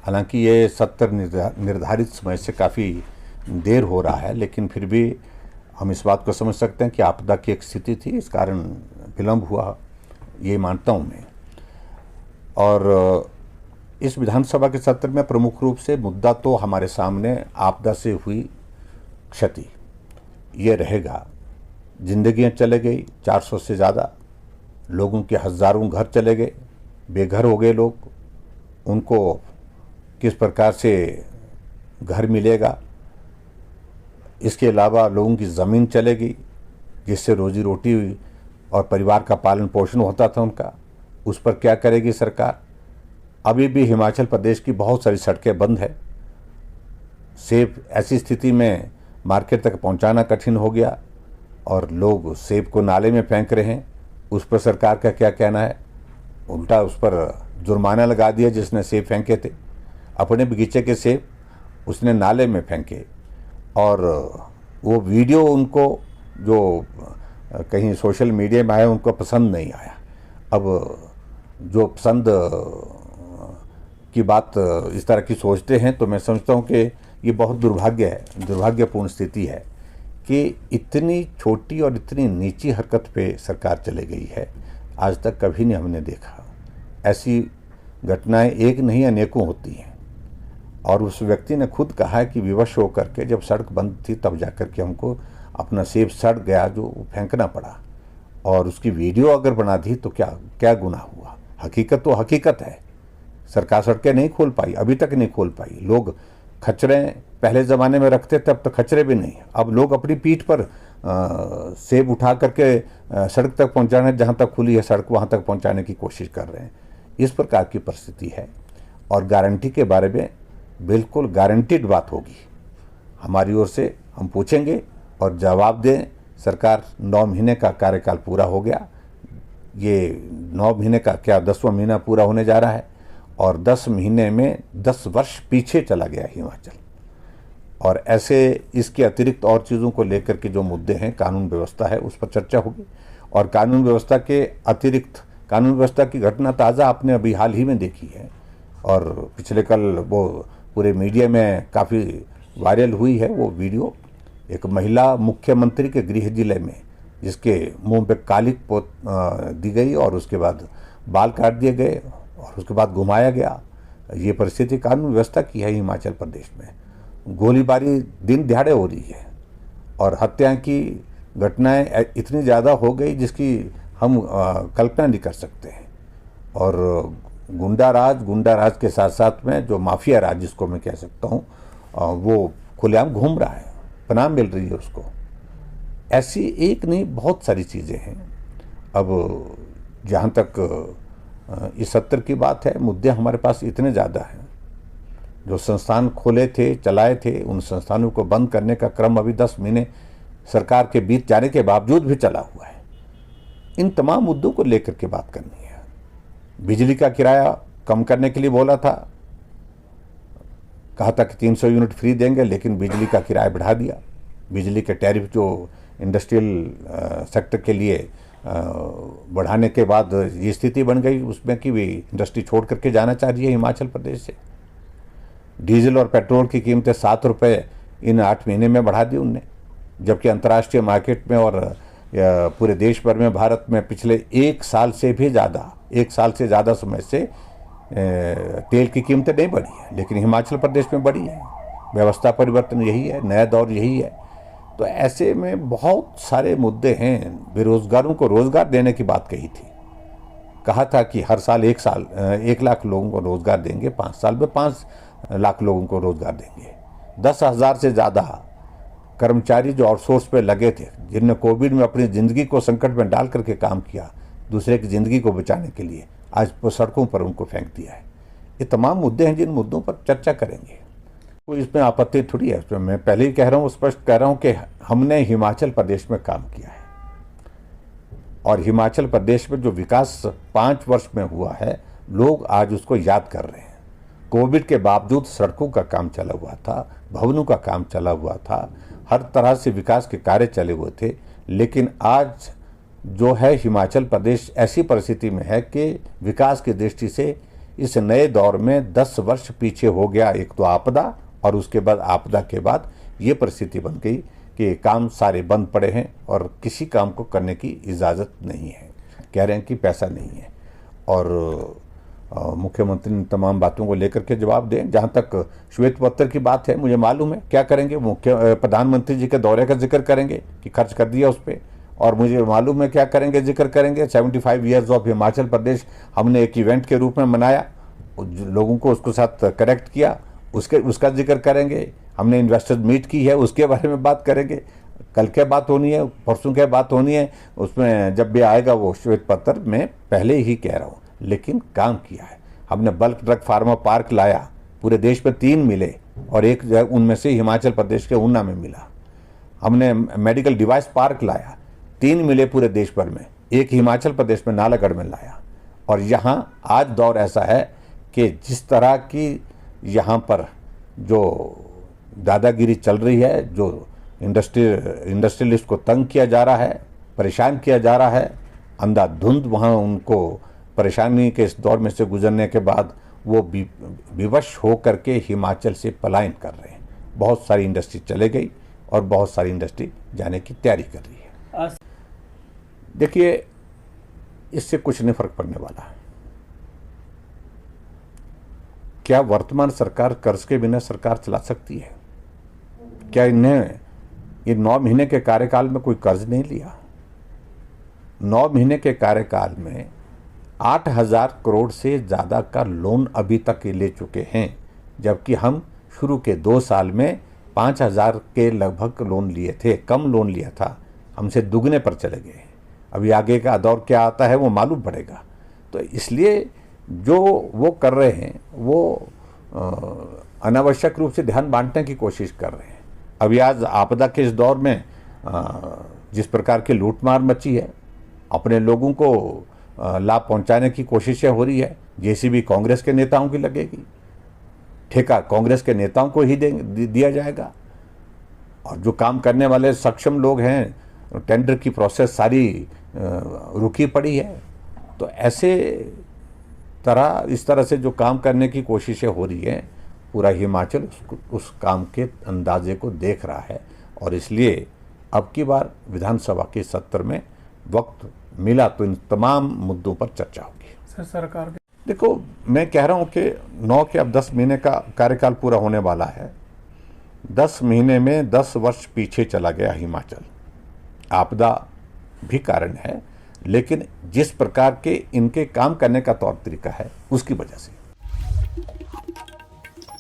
हालांकि ये सत्र निर्धारित समय से काफ़ी देर हो रहा है, लेकिन फिर भी हम इस बात को समझ सकते हैं कि आपदा की एक स्थिति थी, इस कारण विलंब हुआ, ये मानता हूँ मैं। और इस विधानसभा के सत्र में प्रमुख रूप से मुद्दा तो हमारे सामने आपदा से हुई क्षति ये रहेगा। जिंदगियां चले गई, 400 से ज़्यादा लोगों के हज़ारों घर चले गए, बेघर हो गए लोग, उनको किस प्रकार से घर मिलेगा। इसके अलावा लोगों की ज़मीन चलेगी जिससे रोजी रोटी और परिवार का पालन पोषण होता था उनका, उस पर क्या करेगी सरकार। अभी भी हिमाचल प्रदेश की बहुत सारी सड़कें बंद है। सेब ऐसी स्थिति में मार्केट तक पहुंचाना कठिन हो गया और लोग सेब को नाले में फेंक रहे हैं। उस पर सरकार का क्या कहना है? उल्टा उस पर जुर्माना लगा दिया जिसने सेब फेंके थे। अपने बगीचे के सेब उसने नाले में फेंके और वो वीडियो उनको जो कहीं सोशल मीडिया में आया उनको पसंद नहीं आया। अब जो पसंद की बात इस तरह की सोचते हैं तो मैं समझता हूँ कि ये बहुत दुर्भाग्यपूर्ण स्थिति है कि इतनी छोटी और इतनी नीची हरकत पे सरकार चले गई है। आज तक कभी नहीं हमने देखा। ऐसी घटनाएं एक नहीं अनेकों होती हैं और उस व्यक्ति ने खुद कहा है कि विवश होकर के जब सड़क बंद थी तब जाकर के हमको अपना सेब सड़ गया जो फेंकना पड़ा, और उसकी वीडियो अगर बना दी तो क्या क्या गुनाह हुआ। हकीकत तो हकीकत है। सरकार सड़कें नहीं खोल पाई, अभी तक नहीं खोल पाई। लोग खच्चरे पहले ज़माने में रखते थे, अब तो खच्चरे भी नहीं। अब लोग अपनी पीठ पर सेब उठा करके सड़क तक पहुंचाने, जहां तक खुली है सड़क वहां तक पहुंचाने की कोशिश कर रहे हैं। इस प्रकार की परिस्थिति है और गारंटी के बारे में बिल्कुल गारंटीड बात होगी हमारी ओर से। हम पूछेंगे और जवाब दें। सरकार 9 महीने का कार्यकाल पूरा हो गया। ये 9 महीने का क्या 10वां महीना पूरा होने जा रहा है और 10 महीने में 10 वर्ष पीछे चला गया हिमाचल। और ऐसे इसके अतिरिक्त और चीज़ों को लेकर के जो मुद्दे हैं, कानून व्यवस्था है, उस पर चर्चा होगी। और कानून व्यवस्था के अतिरिक्त कानून व्यवस्था की घटना ताज़ा आपने अभी हाल ही में देखी है और पिछले कल वो पूरे मीडिया में काफ़ी वायरल हुई है वो वीडियो। एक महिला मुख्यमंत्री के गृह जिले में जिसके मुंह पे कालिक पोत दी गई और उसके बाद बाल काट दिए गए और उसके बाद घुमाया गया। ये परिस्थिति कानून व्यवस्था की है हिमाचल प्रदेश में। गोलीबारी दिन दिहाड़े हो रही है और हत्या की घटनाएं इतनी ज़्यादा हो गई जिसकी हम कल्पना नहीं कर सकते हैं। और गुंडा राज के साथ साथ में जो माफिया राज जिसको मैं कह सकता हूँ वो खुलेआम घूम रहा है, पनाह मिल रही है उसको। ऐसी एक नहीं बहुत सारी चीज़ें हैं। अब जहाँ तक इस सत्र की बात है, मुद्दे हमारे पास इतने ज़्यादा हैं। जो संस्थान खोले थे, चलाए थे, उन संस्थानों को बंद करने का क्रम अभी 10 महीने सरकार के बीत जाने के बावजूद भी चला हुआ है। इन तमाम मुद्दों को लेकर के बात करनी है। बिजली का किराया कम करने के लिए बोला था, कहा था कि 300 यूनिट फ्री देंगे, लेकिन बिजली का किराया बढ़ा दिया। बिजली के टैरिफ जो इंडस्ट्रियल सेक्टर के लिए बढ़ाने के बाद ये स्थिति बन गई उसमें कि वे इंडस्ट्री छोड़ करके जाना चाह रही है हिमाचल प्रदेश से। डीजल और पेट्रोल की कीमतें 7 रुपये इन 8 महीने में बढ़ा दी उनने, जबकि अंतर्राष्ट्रीय मार्केट में और पूरे देश भर में भारत में पिछले 1 साल से ज़्यादा समय से तेल की कीमतें नहीं बढ़ी है, लेकिन हिमाचल प्रदेश में बढ़ी है। व्यवस्था परिवर्तन यही है, नया दौर यही है। तो ऐसे में बहुत सारे मुद्दे हैं। बेरोजगारों को रोजगार देने की बात कही थी, कहा था कि हर साल 1 लाख लोगों को रोजगार देंगे, 5 साल में 5 लाख लोगों को रोजगार देंगे। 10,000 से ज़्यादा कर्मचारी जो आउटसोर्स पे लगे थे, जिनने कोविड में अपनी ज़िंदगी को संकट में डाल करके काम किया दूसरे की ज़िंदगी को बचाने के लिए, आज वो सड़कों पर उनको फेंक दिया है। ये तमाम मुद्दे हैं जिन मुद्दों पर चर्चा करेंगे। कोई इसमें आपत्ति थोड़ी है। तो मैं पहले ही कह रहा हूँ, स्पष्ट कह रहा हूँ कि हमने हिमाचल प्रदेश में काम किया है और हिमाचल प्रदेश में जो विकास 5 वर्ष में हुआ है, लोग आज उसको याद कर रहे हैं। कोविड के बावजूद सड़कों का काम चला हुआ था, भवनों का काम चला हुआ था, हर तरह से विकास के कार्य चले हुए थे। लेकिन आज जो है हिमाचल प्रदेश ऐसी परिस्थिति में है कि विकास की दृष्टि से इस नए दौर में 10 वर्ष पीछे हो गया एक तो आपदा, और उसके बाद आपदा के बाद ये परिस्थिति बन गई कि काम सारे बंद पड़े हैं और किसी काम को करने की इजाज़त नहीं है। कह रहे हैं कि पैसा नहीं है, और मुख्यमंत्री ने तमाम बातों को लेकर के जवाब दें। जहाँ तक श्वेत पत्र की बात है, मुझे मालूम है क्या करेंगे, प्रधानमंत्री जी के दौरे का जिक्र करेंगे कि खर्च कर दिया उस पर, और मुझे मालूम है क्या करेंगे, जिक्र करेंगे 75 ईयर्स ऑफ हिमाचल प्रदेश हमने एक इवेंट के रूप में मनाया, लोगों को उसके साथ कनेक्ट किया, उसका जिक्र करेंगे। हमने इन्वेस्टर्स मीट की है, उसके बारे में बात करेंगे। कल क्या बात होनी है, परसों क्या बात होनी है, उसमें जब भी आएगा वो श्वेत पत्र में पहले ही कह रहा हूँ। लेकिन काम किया है हमने। बल्क ड्रग फार्मा पार्क लाया, पूरे देश में 3 मिले और एक उनमें से हिमाचल प्रदेश के ऊना में मिला। हमने मेडिकल डिवाइस पार्क लाया, 3 मिले पूरे देश भर में, एक हिमाचल प्रदेश में नालागढ़ में लाया। और यहाँ आज दौर ऐसा है कि जिस तरह की यहाँ पर जो दादागिरी चल रही है, जो इंडस्ट्रियलिस्ट को तंग किया जा रहा है, परेशान किया जा रहा है, अंधाधुंध वहाँ उनको परेशानी के इस दौर में से गुजरने के बाद वो विवश हो करके हिमाचल से पलायन कर रहे हैं। बहुत सारी इंडस्ट्री चले गई और बहुत सारी इंडस्ट्री जाने की तैयारी कर रही है। देखिए, इससे कुछ नहीं फर्क पड़ने वाला है। क्या वर्तमान सरकार कर्ज के बिना सरकार चला सकती है? क्या इन्हें ये 9 महीने के कार्यकाल में कोई कर्ज नहीं लिया? 9 महीने के कार्यकाल में 8,000 करोड़ से ज़्यादा का लोन अभी तक ले चुके हैं, जबकि हम शुरू के 2 साल में 5,000 के लगभग लोन लिए थे, कम लोन लिया था, हमसे दुगने पर चले गए। अभी आगे का दौर क्या आता है वो मालूम पड़ेगा। तो इसलिए जो वो कर रहे हैं वो अनावश्यक रूप से ध्यान बांटने की कोशिश कर रहे हैं। अभी आज आपदा के इस दौर में जिस प्रकार की लूटमार मची है, अपने लोगों को लाभ पहुंचाने की कोशिशें हो रही है। जेसीबी कांग्रेस के नेताओं की लगेगी, ठेका कांग्रेस के नेताओं को ही दिया जाएगा, और जो काम करने वाले सक्षम लोग हैं, टेंडर की प्रोसेस सारी रुकी पड़ी है। तो ऐसे इस तरह से जो काम करने की कोशिशें हो रही हैं, पूरा हिमाचल उस काम के अंदाजे को देख रहा है। और इसलिए अब की बार विधानसभा के सत्र में वक्त मिला तो इन तमाम मुद्दों पर चर्चा होगी। सरकार देखो, मैं कह रहा हूं कि 9 के अब 10 महीने का कार्यकाल पूरा होने वाला है। 10 महीने में 10 वर्ष पीछे चला गया हिमाचल। आपदा भी कारण है, लेकिन जिस प्रकार के इनके काम करने का तौर तरीका है उसकी वजह से।